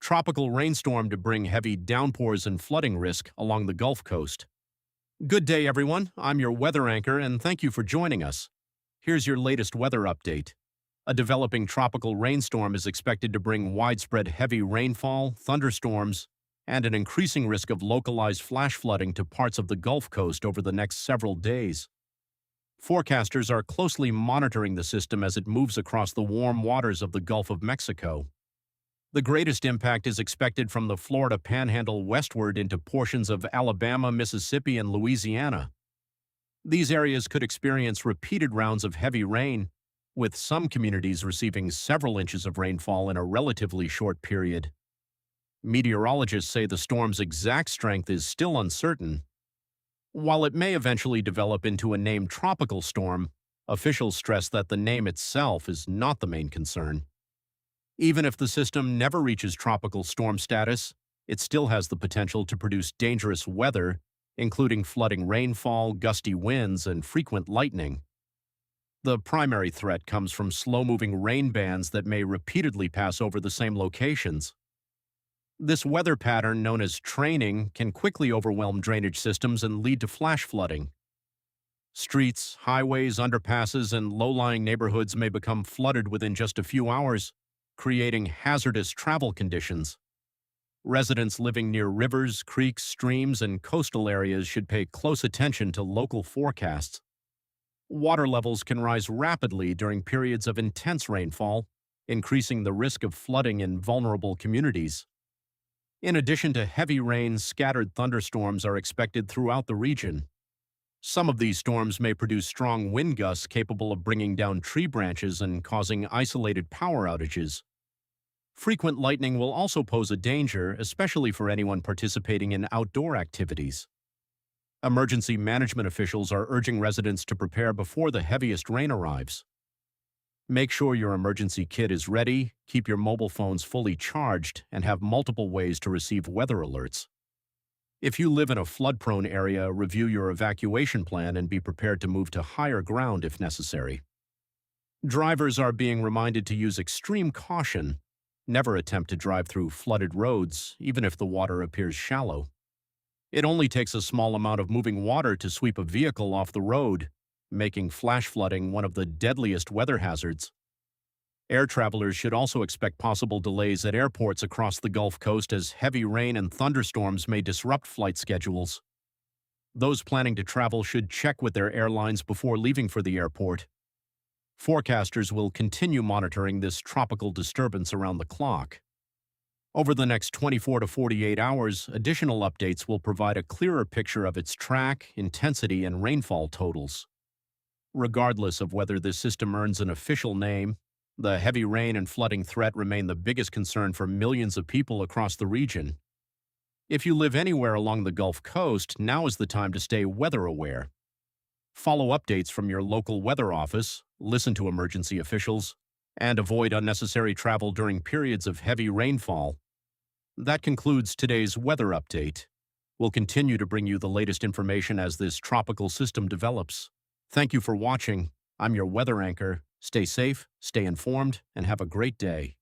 tropical rainstorm to bring heavy downpours and flooding risk along the Gulf Coast. Good day, everyone. I'm your weather anchor, and thank you for joining us. Here's your latest weather update. A developing tropical rainstorm is expected to bring widespread heavy rainfall, thunderstorms, and an increasing risk of localized flash flooding to parts of the Gulf Coast over the next several days. Forecasters are closely monitoring the system as it moves across the warm waters of the Gulf of Mexico. The greatest impact is expected from the Florida Panhandle westward into portions of Alabama, Mississippi, and Louisiana. These areas could experience repeated rounds of heavy rain, with some communities receiving several inches of rainfall in a relatively short period. Meteorologists say the storm's exact strength is still uncertain. While it may eventually develop into a named tropical storm, officials stress that the name itself is not the main concern. Even if the system never reaches tropical storm status, it still has the potential to produce dangerous weather, including flooding rainfall, gusty winds, and frequent lightning. The primary threat comes from slow-moving rain bands that may repeatedly pass over the same locations. This weather pattern, known as training, can quickly overwhelm drainage systems and lead to flash flooding. Streets, highways, underpasses, and low-lying neighborhoods may become flooded within just a few hours, creating hazardous travel conditions. Residents living near rivers, creeks, streams, and coastal areas should pay close attention to local forecasts. Water levels can rise rapidly during periods of intense rainfall, increasing the risk of flooding in vulnerable communities. In addition to heavy rain, scattered thunderstorms are expected throughout the region. Some of these storms may produce strong wind gusts capable of bringing down tree branches and causing isolated power outages. Frequent lightning will also pose a danger, especially for anyone participating in outdoor activities. Emergency management officials are urging residents to prepare before the heaviest rain arrives. Make sure your emergency kit is ready, keep your mobile phones fully charged, and have multiple ways to receive weather alerts. If you live in a flood-prone area, review your evacuation plan and be prepared to move to higher ground if necessary. Drivers are being reminded to use extreme caution. Never attempt to drive through flooded roads, even if the water appears shallow. It only takes a small amount of moving water to sweep a vehicle off the road, making flash flooding one of the deadliest weather hazards. Air travelers should also expect possible delays at airports across the Gulf Coast as heavy rain and thunderstorms may disrupt flight schedules. Those planning to travel should check with their airlines before leaving for the airport. Forecasters will continue monitoring this tropical disturbance around the clock. Over the next 24 to 48 hours, additional updates will provide a clearer picture of its track, intensity, and rainfall totals. Regardless of whether this system earns an official name, the heavy rain and flooding threat remain the biggest concern for millions of people across the region. If you live anywhere along the Gulf Coast, now is the time to stay weather aware. Follow updates from your local weather office, listen to emergency officials, and avoid unnecessary travel during periods of heavy rainfall. That concludes today's weather update. We'll continue to bring you the latest information as this tropical system develops. Thank you for watching. I'm your weather anchor. Stay safe, stay informed, and have a great day.